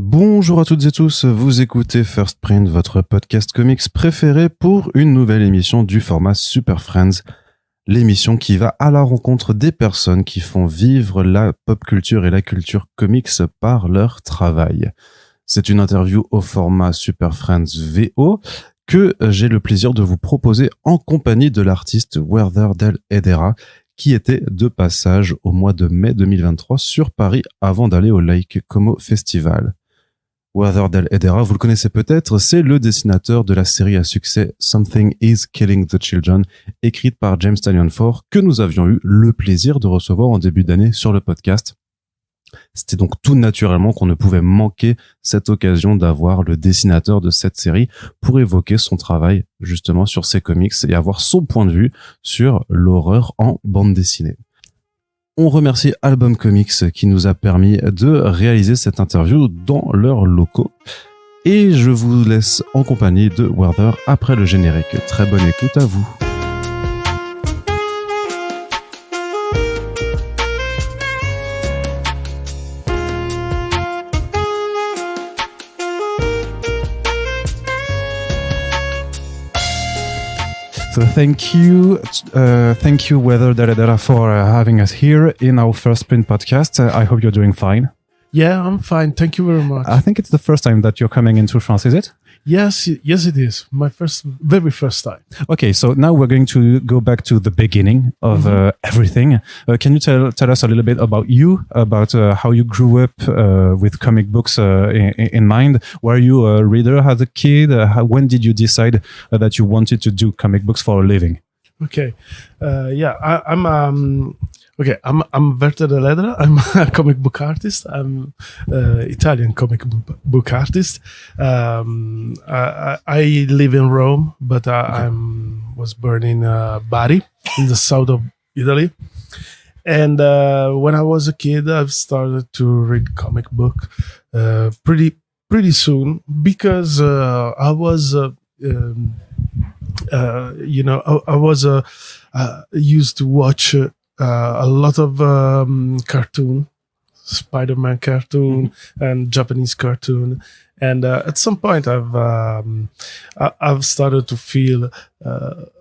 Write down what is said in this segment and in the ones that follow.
Bonjour à toutes et tous, vous écoutez First Print, votre podcast comics préféré pour une nouvelle émission du format Super Friends, l'émission qui va à la rencontre des personnes qui font vivre la pop culture et la culture comics par leur travail. C'est une interview au format Super Friends VO que j'ai le plaisir de vous proposer en compagnie de l'artiste Werther Dell'Edera, qui était de passage au mois de mai 2023 sur Paris avant d'aller au Lake Como Festival. Werther Dell'Edera, vous le connaissez peut-être, c'est le dessinateur de la série à succès Something is Killing the Children, écrite par James Tynion IV, que nous avions eu le plaisir de recevoir en début d'année sur le podcast. C'était donc tout naturellement qu'on ne pouvait manquer cette occasion d'avoir le dessinateur de cette série pour évoquer son travail justement sur ses comics et avoir son point de vue sur l'horreur en bande dessinée. On remercie Album Comics qui nous a permis de réaliser cette interview dans leurs locaux. Et je vous laisse en compagnie de Werther après le générique. Très bonne écoute à vous. So thank you, Werther Dell'Edera, for having us here in our First Print podcast. I hope you're doing fine. Yeah, I'm fine. Thank you very much. I think it's the first time that you're coming into France, is it? Yes, it is. My very first time. Okay, so now we're going to go back to the beginning of everything. Can you tell us a little bit about you, about how you grew up with comic books in mind? Were you a reader as a kid? When did you decide that you wanted to do comic books for a living? Okay, I'm Werther Dell'Edera. I'm a comic book artist. I'm Italian comic book artist. I live in Rome, but I was born in Bari, in the south of Italy. And when I was a kid, I started to read comic book pretty soon because I was. I was used to watch a lot of cartoon, Spider-Man cartoon and Japanese cartoon, and at some point I've started to feel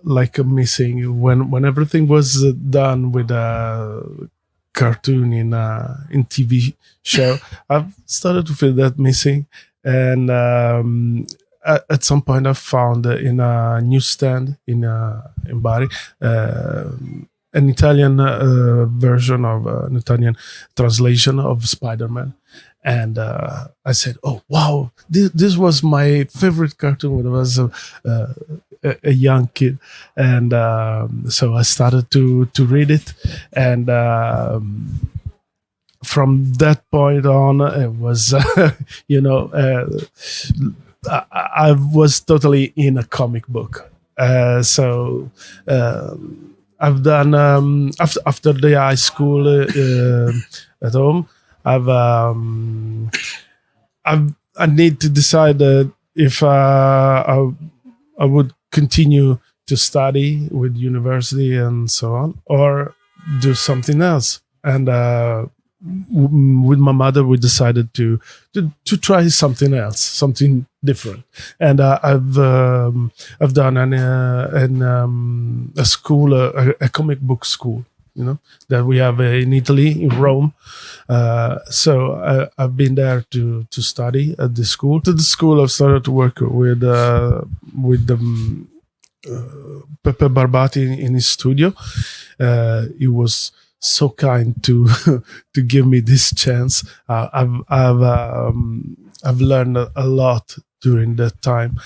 like a missing when everything was done with a cartoon in TV show. I've started to feel that missing, and at some point I found in a newsstand in Bari an Italian version of an Italian translation of Spider-Man, and I said, "Oh wow, this was my favorite cartoon when I was a young kid," and so I started to read it, and from that point on, it was I was totally in a comic book. I've done after the high school at home. I need to decide if I would continue to study with university and so on, or do something else. And with my mother, we decided to try something else, something different. And I've done a school, a comic book school, that we have in Italy, in Rome. So I've been there to study at the school. To the school, I've started to work with Pepe Barbati in his studio. He was so kind to give me this chance. I've learned a lot during that time.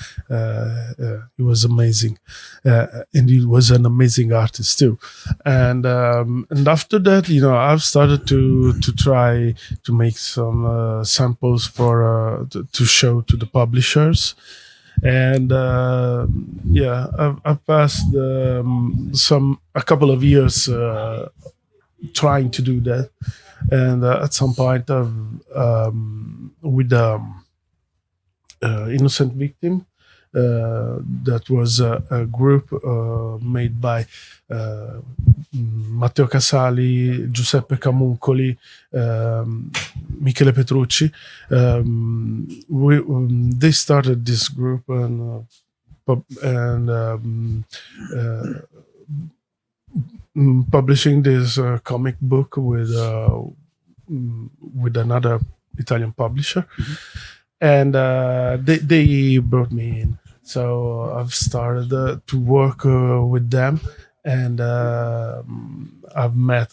He was amazing, and he was an amazing artist too. And after that, I've started to try to make some samples for to show to the publishers. And I've passed a couple of years trying to do that, and at some point with Innocent Victim, That was a group made by Matteo Casali, Giuseppe Camuncoli, Michele Petrucci. They started this group and publishing this comic book with another Italian publisher, and they brought me in. So I've started to work with them, and I've met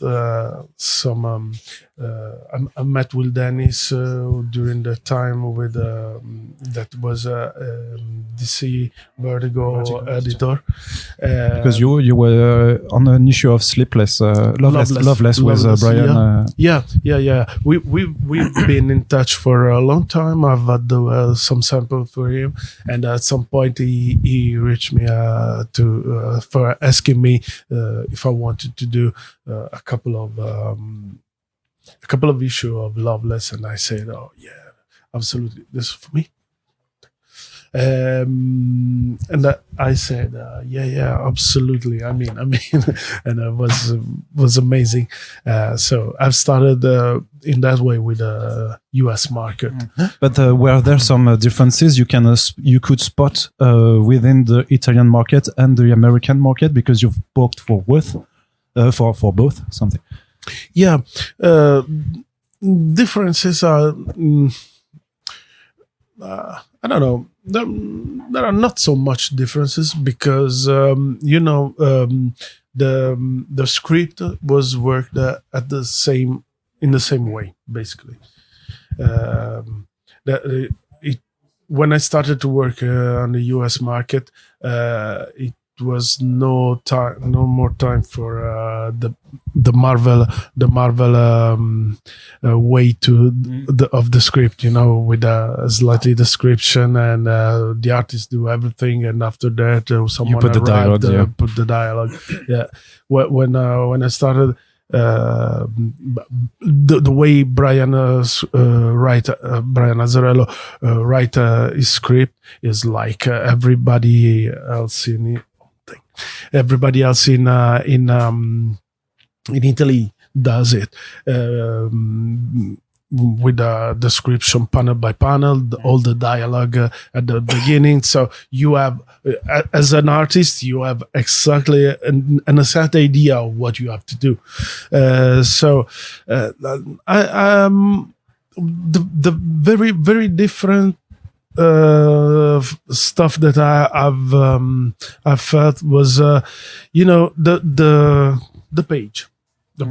some. I met Will Dennis during the time with that was DC Vertigo editor. Because you were on an issue of Sleepless, Loveless with Brian. Yeah. We've been in touch for a long time. I've had some sample for him, and at some point he reached me for asking me if I wanted to do a couple of issues of Loveless, and I said, "Oh yeah, absolutely, this is for me." And I said, "Yeah, absolutely." I mean, and it was amazing. So I've started in that way with the U.S. market. But were there some differences you could spot within the Italian market and the American market, because you've worked for both? For both, something. Yeah, differences are. I don't know. There are not so much differences because the script was worked in the same way, basically. When I started to work on the U.S. market, it was no more time for the Marvel way of the script, with a slightly description, and the artist do everything, and after that someone put the dialogue. Put the dialogue. Yeah. When I started. The way Brian Azzarello write his script is like everybody else in Italy does it, with a description panel by panel, all the dialogue at the beginning. So you have, as an artist, you have exactly an exact idea of what you have to do. The very, very different stuff that I felt was the page, the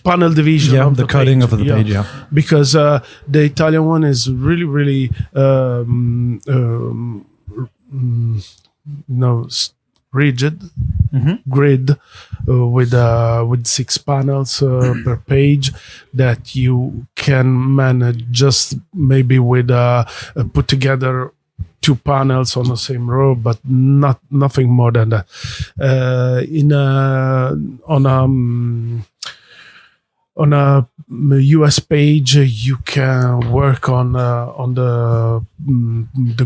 panel division, of the cutting page. of the page, because the Italian one is really, really rigid grid with 6 panels per page that you can manage just maybe with put together 2 panels on the same row, but nothing more than that. On a US page, you can work on the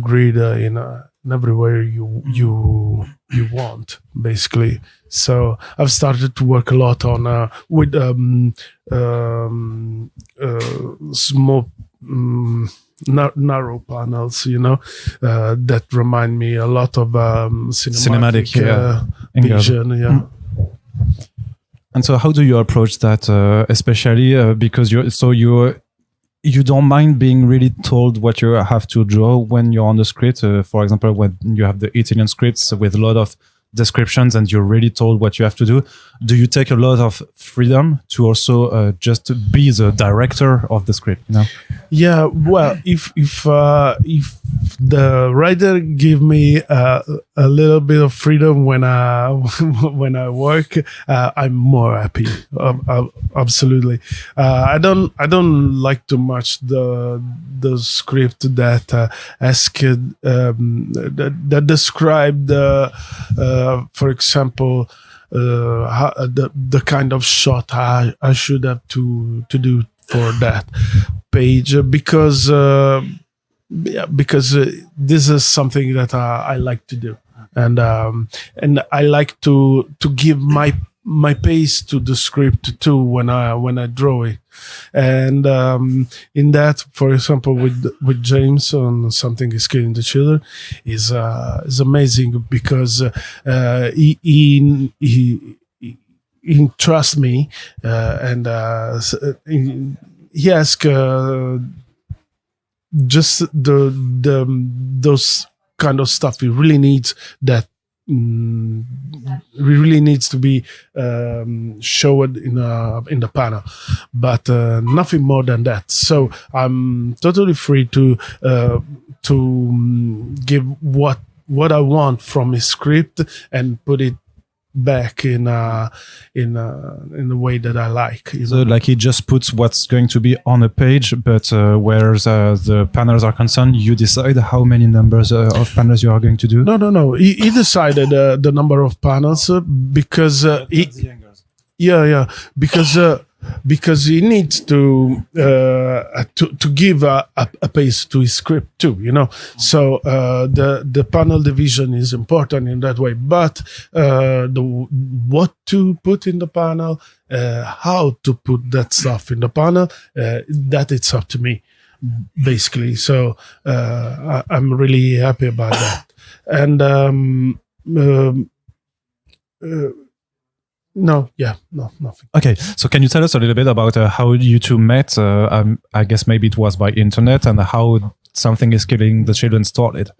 grid in everywhere you want, basically. So I've started to work a lot on with small narrow panels, that remind me a lot of cinematic vision. Yeah. And so how do you approach that, especially because you don't mind being really told what you have to draw when you're on the script? For example, when you have the Italian scripts with a lot of descriptions and you're really told what you have to do you take a lot of freedom to also just be the director of the script? Yeah, well, if the writer give me a little bit of freedom when I work, I'm more happy. Absolutely. I don't like too much the script that that described for example the kind of shot I should have to do for that page, because Yeah, because this is something that I like to do, and I like to give my pace to the script too when I draw it, and in that, for example, with James on Something is Killing the Children, is amazing because he trusts me, and he asks just those kind of stuff. He really needs that. Really needs to be showed in the panel, but nothing more than that. So I'm totally free to give what I want from his script and put it back in the way that I like. So like he just puts what's going to be on a page, but whereas the panels are concerned, you decide how many numbers of panels you are going to do? No. He decided the number of panels because because he needs to give a pace to his script too, you know. So the panel division is important in that way, but what to put in the panel, how to put that stuff in the panel, that it's up to me, basically. So I'm really happy about that, and no, nothing. Okay, so can you tell us a little bit about how you two met? I guess maybe it was by internet, and how Something is Killing the Children started.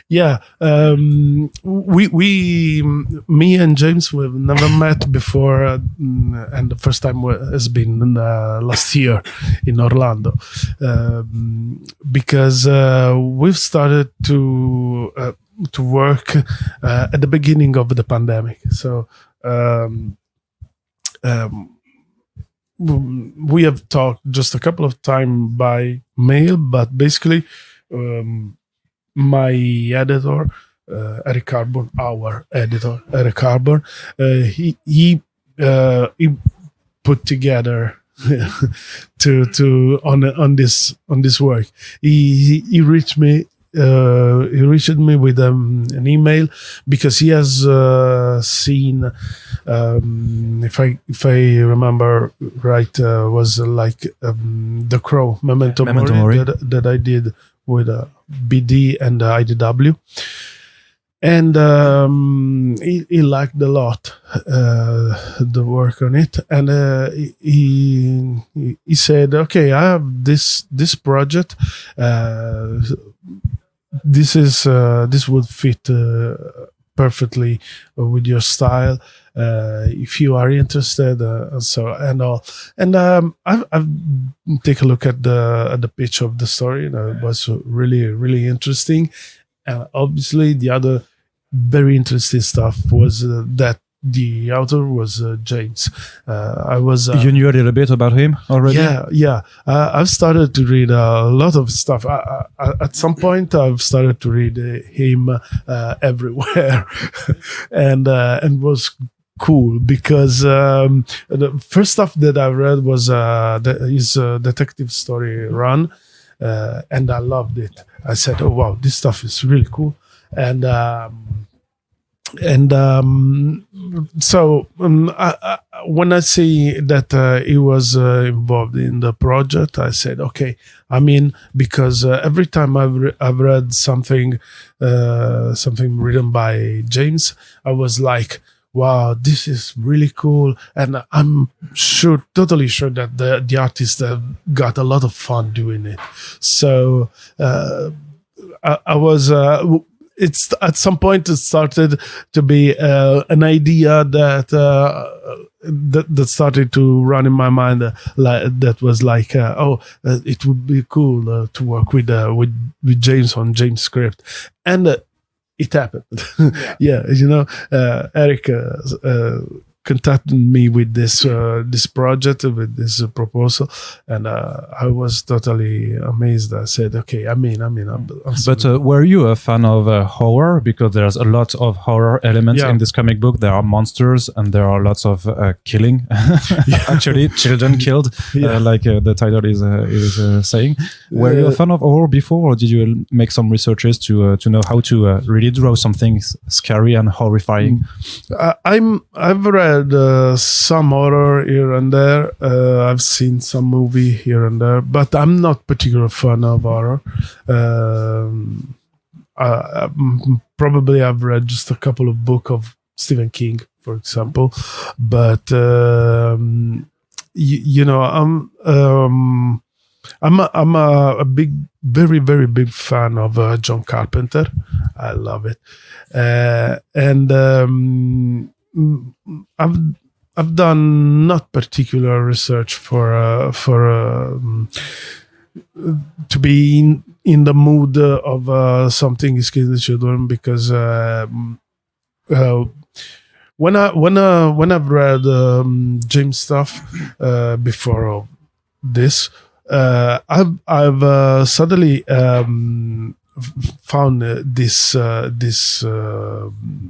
Yeah, me and James, we've never met before, and the first time has been last year in Orlando, because we've started to work at the beginning of the pandemic. So we have talked just a couple of times by mail, but basically my editor, Eric Carbon, our editor, Eric Carbon, he put together on this work. He reached me. He reached me with an email because he has seen, if I remember right, was like The Crow, Memento Mori that I did with BD and IDW, and he liked a lot the work on it, and he said, "Okay, I have this project. This would fit perfectly with your style. If you are interested, and I've take a look at the pitch of the story, and it was really, really interesting. And obviously, the other very interesting stuff was that the author was James. You knew a little bit about him already? Yeah. I've started to read a lot of stuff. At some point, I've started to read him everywhere, and was cool because the first stuff that I read was his detective story Run, and I loved it. I said, "Oh wow, this stuff is really cool," and so when I see that he was involved in the project, I said, "Okay, I'm in," because every time I've read something written by James, I was like, wow, this is really cool, and I'm totally sure that the artists have got a lot of fun doing it. So I was. It's at some point it started to be an idea that started to run in my mind. That was like, it would be cool to work with James on James' script, and it happened. Yeah, Eric contacted me with this project, with this proposal, and I was totally amazed. I said, "Okay, I'm in." But were you a fan of horror? Because there's a lot of horror elements in this comic book. There are monsters and there are lots of killing. Actually, children killed, like the title is saying. Were you a fan of horror before, or did you make some researches to know how to really draw something scary and horrifying? I've read some horror here and there. I've seen some movie here and there, but I'm not particular fan of horror. Probably I've read just a couple of books of Stephen King, for example, but I'm a big, very, very big fan of John Carpenter. I love it, and I've done not particular research for to be in the mood of something is Kids and Children, because when I've read James stuff before this, I've suddenly found this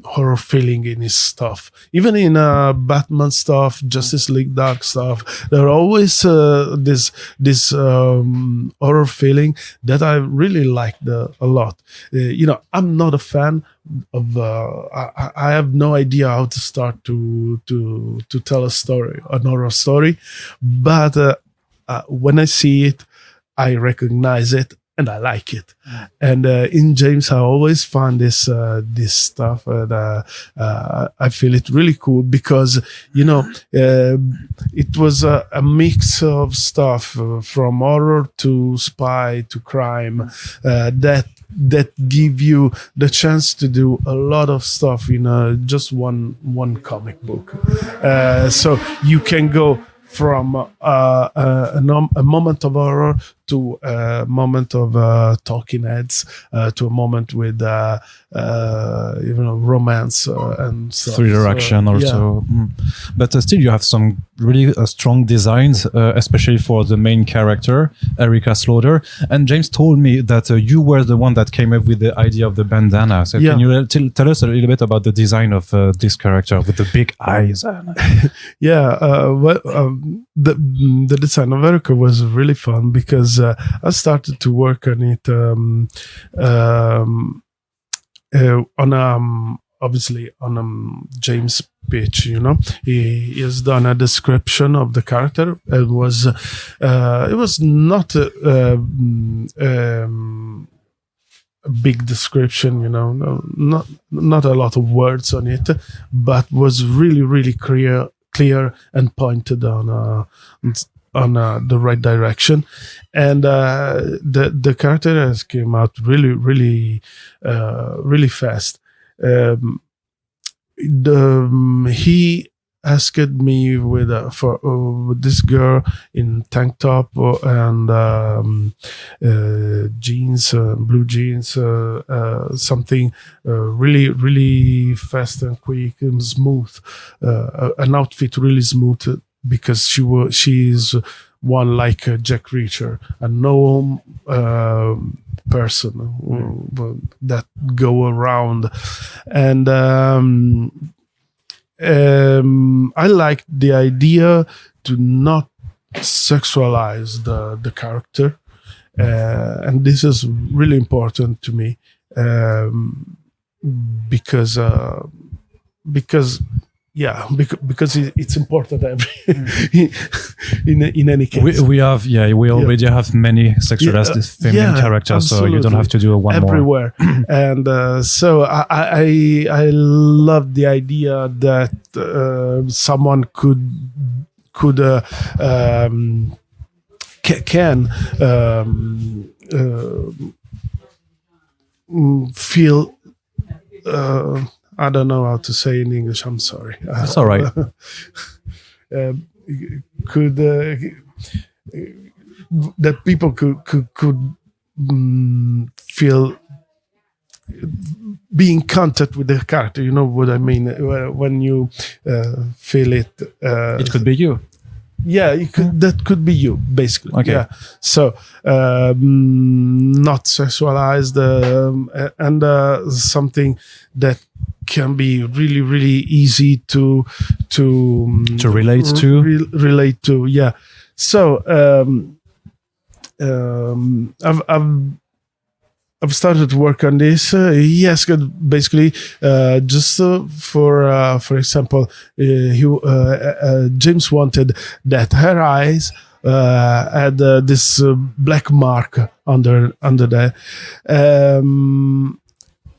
horror feeling in his stuff. Even in Batman stuff, Justice League Dark stuff, there are always this horror feeling that I really liked a lot. I'm not a fan of. I have no idea how to start to tell a story, an horror story, but when I see it, I recognize it. And I like it, and in James, I always find this stuff, and I feel it really cool because it was a mix of stuff from horror to spy to crime that give you the chance to do a lot of stuff in just one comic book. So you can go from a moment of horror to a moment of talking heads, to a moment with romance and stuff. Thriller action also. Yeah. But still you have some really strong designs, especially for the main character, Erica Slaughter. And James told me that you were the one that came up with the idea of the bandana. So can you tell us a little bit about the design of this character with the big eyes? The design of Erica was really fun because I started to work on it obviously on James' pitch. He has done a description of the character. It was not a big description, not a lot of words on it, but was really, really clear and pointed on the right direction, and the character has came out really, really, really fast. He asked me with this girl in tank top and jeans, blue jeans, something really, really fast and quick and smooth, an outfit really smooth, because she's one like Jack Reacher, a known person that go around, and I like the idea to not sexualize the character, and this is really important to me, because it's important in any case. We already have many sexualized feminine characters, absolutely. So you don't have to do one everywhere. More. And so I love the idea that someone can feel. I don't know how to say in English. I'm sorry. That's all right. That people could feel be in contact with the character. You know what I mean? When you feel it. It could be you. Yeah, that could be you, basically. Okay. Yeah. So, not sexualized, and something that can be really, really easy to relate to. Relate to, yeah. So, I've started to work on this. Yes, basically, just for example, James wanted that her eyes had this black mark under there,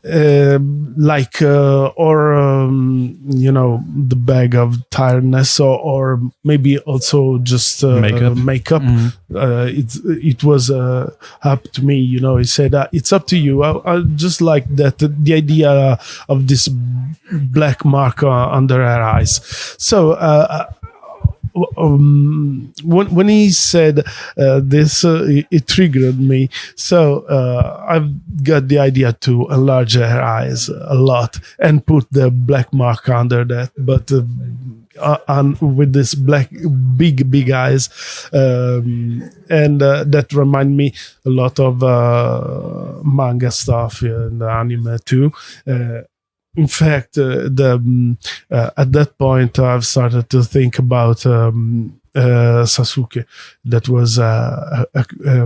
the bag of tiredness, or maybe also just makeup. It was up to me, he said, it's up to you. I just like that, the idea of this black mark under her eyes. So when he said this, it triggered me. So I've got the idea to enlarge her eyes a lot and put the black mark under that, but with this black big eyes, and that remind me a lot of manga stuff and anime too. In fact, at that point, I've started to think about Sasuke. That was a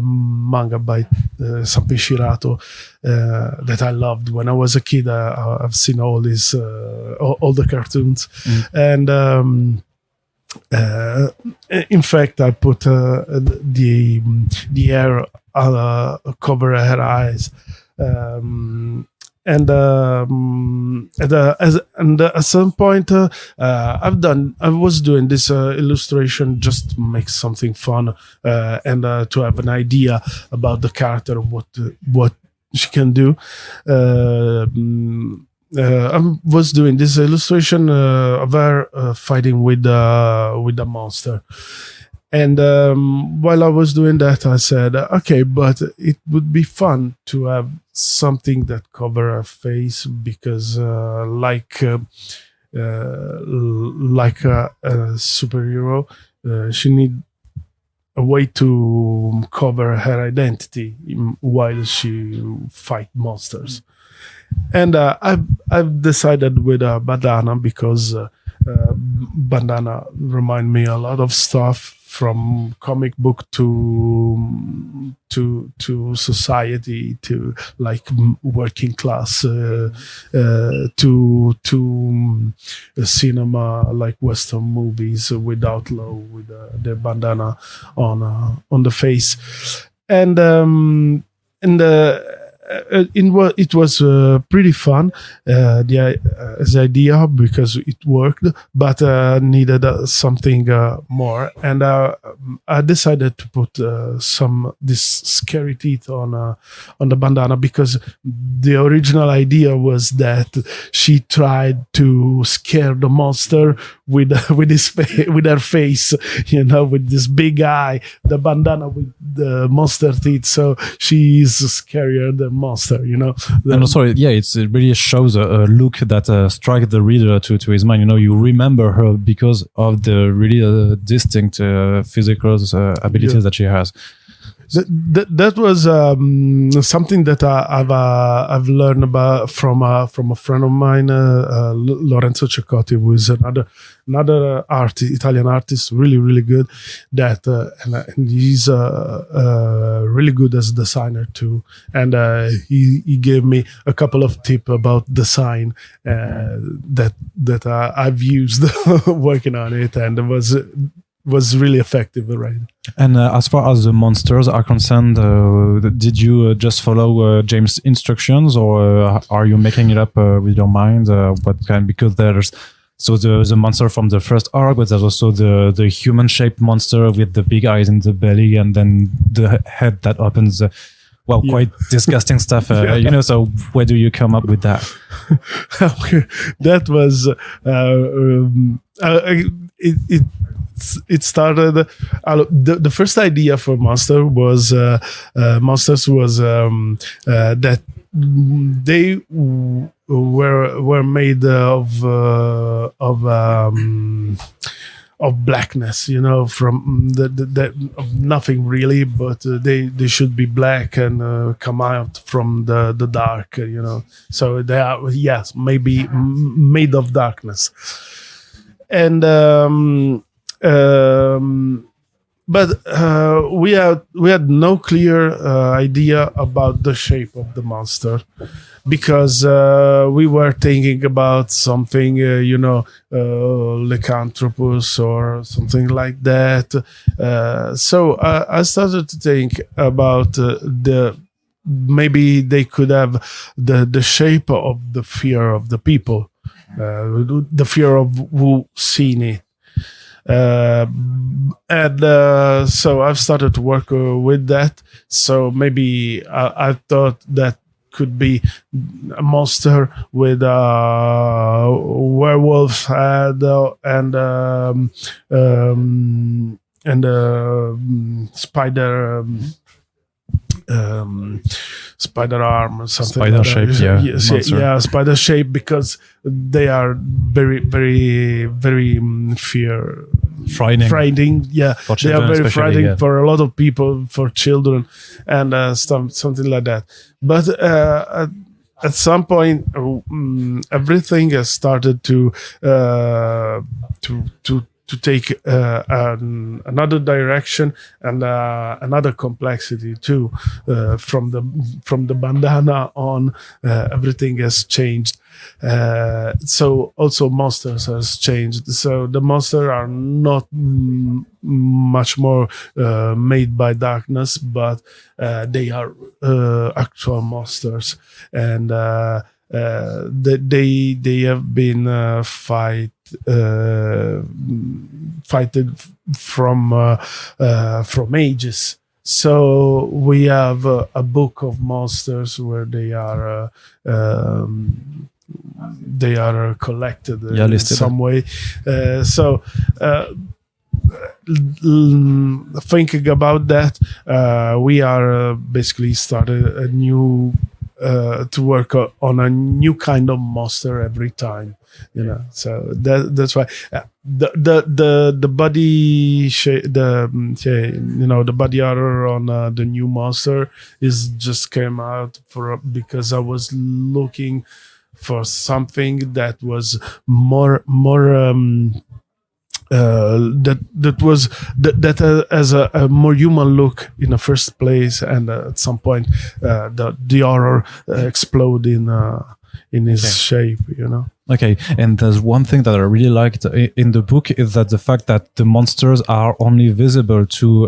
manga by Sanpei Shirato that I loved when I was a kid. I've seen all these, all the cartoons, and in fact, I put the hair cover her eyes. And at some point, I was doing this illustration just to make something fun, and to have an idea about the character, what she can do. I was doing this illustration of her fighting with a monster. And while I was doing that, I said, okay, but it would be fun to have something that cover her face, because like a superhero, she need a way to cover her identity while she fight monsters. And I've decided with a bandana, because bandana remind me a lot of stuff, from comic book to society, to like working class, to cinema, like Western movies with outlaw, with their bandana on the face, and it was pretty fun, the idea, because it worked, but needed something more, and I decided to put this scary teeth on the bandana, because the original idea was that she tried to scare the monster with with her face, with this big eye, the bandana with the monster teeth, so she is scarier than monster, And also, it really shows a look that strikes the reader to his mind. You remember her because of the really distinct physical abilities that she has. That was something that I've learned about from a friend of mine, Lorenzo Ceccotti, who is another Italian artist, really, really good. And he's really good as a designer too. And he gave me a couple of tips about design that I've used working on it, and it was really effective, right? And as far as the monsters are concerned, did you just follow James' instructions, or are you making it up with your mind? Because there's the monster from the first arc, but there's also the human-shaped monster with the big eyes in the belly, and then the head that opens. Quite disgusting stuff, So where do you come up with that? That was it started. The first idea for monsters was that they were made of blackness, from the of nothing really, but they should be black and come out from the dark, So they are, yes, maybe made of darkness, and but we had no clear idea about the shape of the monster, because we were thinking about something, lycanthropus or something like that. So I started to think about maybe they could have the shape of the fear of the people, the fear of who seen it. So I've started to work with that. So maybe I thought that could be a monster with a werewolf head and spider spider arm or something. Spider like shape, that. yeah. Yeah, spider shape, because they are very, very, very frightening. Yeah, for they are children, very especially, frightening yeah. for a lot of people, for children, and something like that. But at some point, everything has started to take another direction and another complexity too. From the bandana on, everything has changed. So also monsters has changed. So the monsters are not much more made by darkness, but they are actual monsters, and they have been fighted from ages. So we have a book of monsters where they are collected in listed. some way. Thinking about that, we are basically started a new to work on a new kind of monster every time, So that's why the body the body horror on the new monster is just came out because I was looking for something that was more that has a more human look in the first place, and at some point the horror explode in his shape, Okay, and there's one thing that I really liked in the book is that the fact that the monsters are only visible to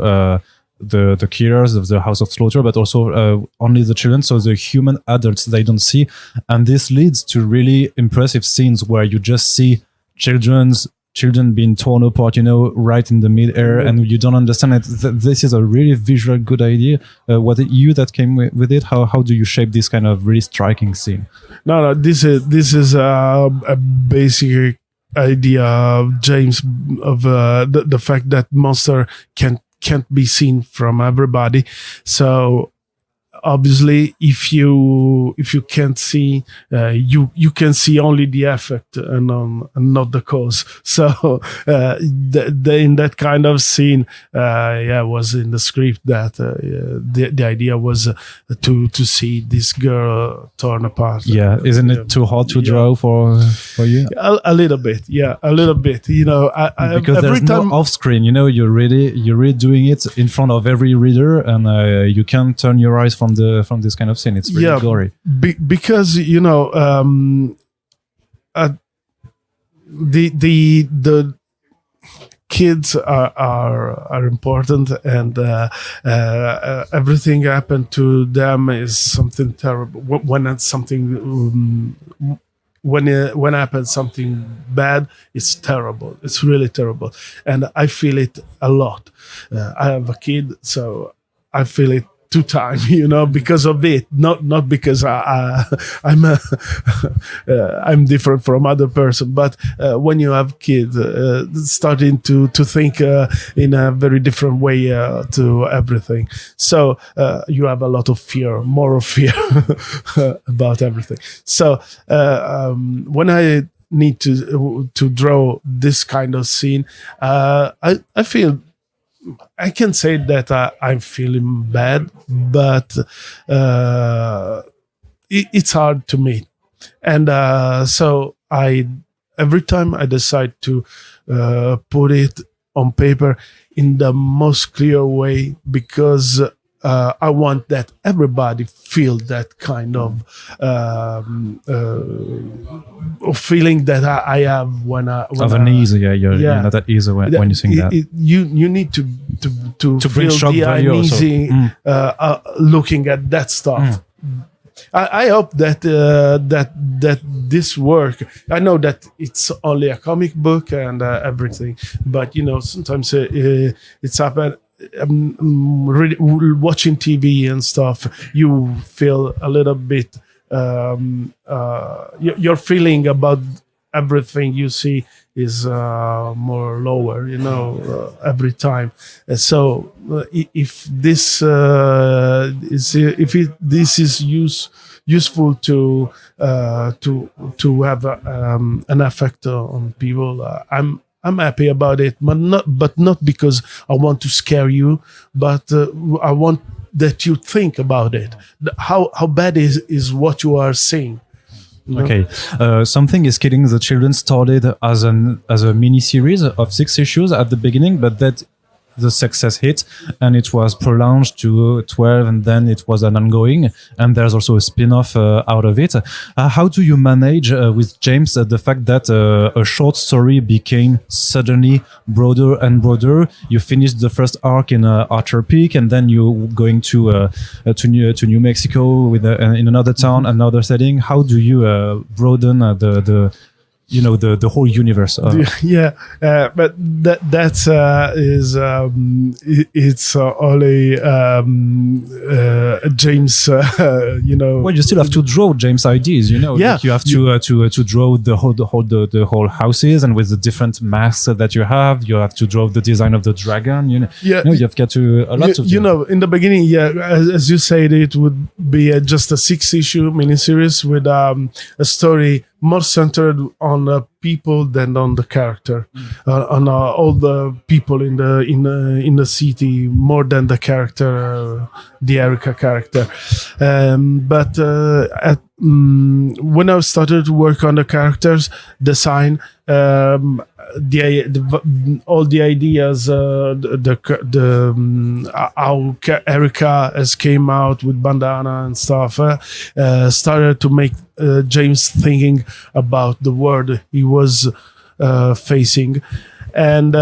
the killers of the House of Slaughter, but also only the children, so the human adults they don't see, and this leads to really impressive scenes where you just see children being torn apart, right in the mid-air, and you don't understand it. This is a really visual good idea. Was it you that came with it? How do you shape this kind of really striking scene? No, this is a basic idea of James, of the fact that monster can't be seen from everybody. So obviously, if you can't see, you can see only the effect and not the cause. So in that kind of scene, was in the script that the idea was to see this girl torn apart. Yeah, isn't it too hard to draw for you? A little bit, a little bit. Because there's no off screen. You're really doing it in front of every reader, and you can't turn your eyes from this kind of scene. It's really gory. Because the kids are important, and everything happened to them is something terrible. When it's something when happens something bad, it's terrible. It's really terrible, and I feel it a lot. I have a kid, so I feel it to time, because of it, not because I'm I'm different from other person, but when you have kids, starting to think in a very different way to everything. So you have a lot of fear, moral fear about everything. So when I need to draw this kind of scene, I feel. I can say that I'm feeling bad, but it's hard to me, and so every time I decide to put it on paper in the most clear way, because I want that everybody feel that kind of feeling that I have when of an ease. You're not at ease when you sing that. You need to bring feel shock the value uneasy looking at that stuff. I hope that that this work. I know that it's only a comic book and everything, but sometimes it's happened. Really watching TV and stuff, you feel a little bit your feeling about everything you see is more lower, every time. So if this this is useful to have an effect on people, I'm happy about it, but not because I want to scare you, but I want that you think about it. How bad is what you are seeing? Okay, Something is Killing the Children started as a mini series of 6 issues at the beginning, but that the success hit and it was prolonged to 12, and then it was an ongoing, and there's also a spin-off out of it. How do you manage with James the fact that a short story became suddenly broader and broader? You finished the first arc in Archer Peak, and then you going to New Mexico with in another town, another setting. How do you broaden the whole universe? But that's it's only James. Well, you still have to draw James ideas. Like you have to draw the whole houses, and with the different masks that you have to draw the design of the dragon. You've got to a lot of. In the beginning, as you said, it would be just a 6-issue miniseries with a story more centered on people than on the character, on all the people in the city more than the character, the Erica character. But when I started to work on the characters design, all the ideas, how Erica has came out with bandana and stuff, started to make James thinking about the world he was facing, and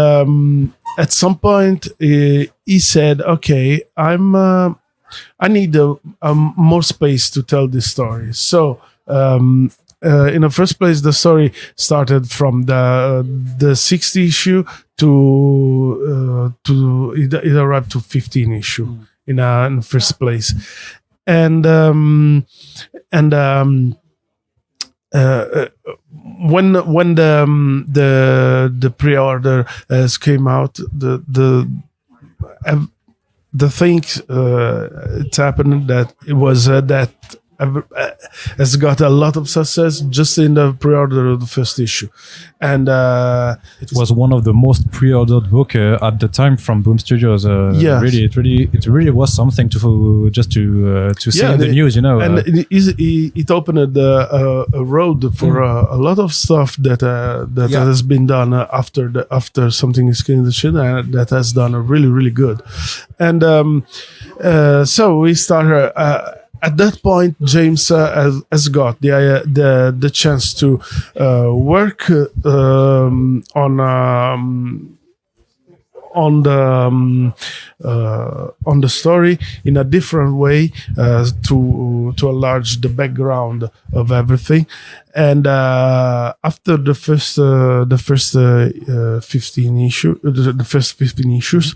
at some point he said, "Okay, I need more space to tell this story." So. In the first place, the story started from the 60 issue to it arrived to 15 issue in the first place, and when the pre-order came out, the thing it happened that it was that has got a lot of success just in the pre-order of the first issue, and it was one of the most pre-ordered book at the time from Boom Studios. Really, it really was something to see in the news, and it opened a road for a lot of stuff that has been done after Something is Killing the Children, that has done really good, and so we started. At that point, James has got the chance to work on the story in a different way, to enlarge the background of everything. And after the first 15 issues,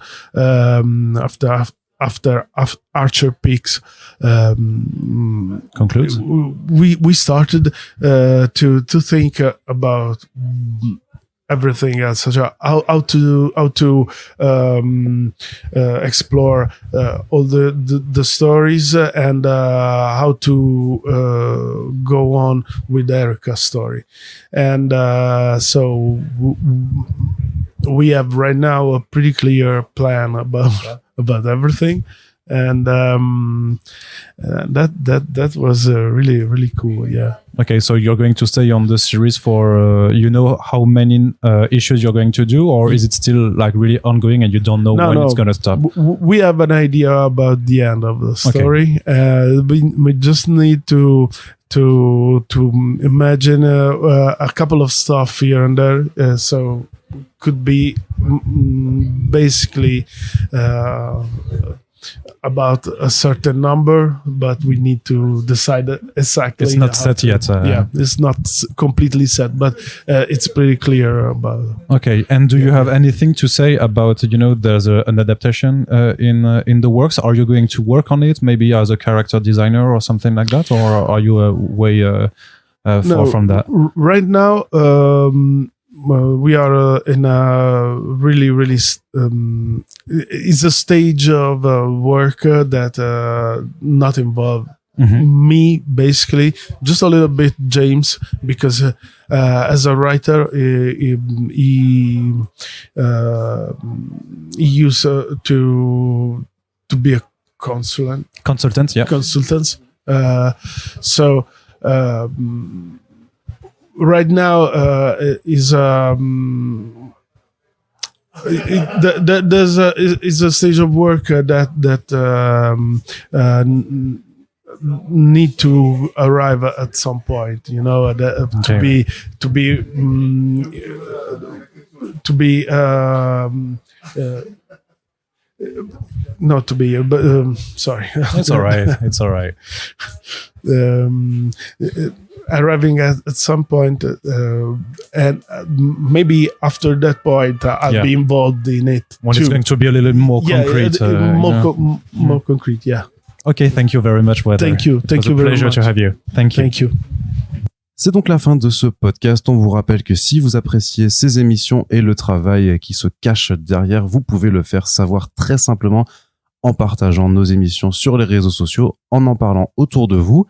after Archer Peaks Concludes. we started to think about everything else, such as how to explore all the stories and how to go on with Erica's story. And so we have right now a pretty clear plan about everything. And that was really, really cool. Yeah. Okay, so you're going to stay on the series for how many issues you're going to do, or is it still like really ongoing and you don't know when it's going to stop? We have an idea about the end of the story. Okay. We just need to imagine a couple of stuff here and there. So could be basically about a certain number, but we need to decide exactly. It's not set yet. It's not completely set, but it's pretty clear about. Okay, and do you have anything to say about there's an adaptation in the works? Are you going to work on it, maybe as a character designer or something like that, or are you way far from that? Right now. We are in a really, really it's a stage of work that not involve me, basically, just a little bit James, because as a writer he used to be a consultant. So right now is there's a stage of work that need to arrive at some point, sorry. It's all right. It's all right. Arriving at some point, and maybe after that point, I'll be involved in it. When it's going to be a little more concrete. More concrete, yeah. Okay, thank you very much, Werther. Thank you. Thank you very much. It was a pleasure to have you. Thank you. Thank you. C'est donc la fin de ce podcast. On vous rappelle que si vous appréciez ces émissions et le travail qui se cache derrière, vous pouvez le faire savoir très simplement en partageant nos émissions sur les réseaux sociaux, en parlant autour de vous,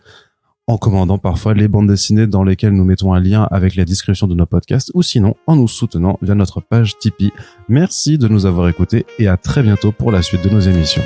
en commandant parfois les bandes dessinées dans lesquelles nous mettons un lien avec la description de nos podcasts, ou sinon en nous soutenant via notre page Tipeee. Merci de nous avoir écoutés et à très bientôt pour la suite de nos émissions.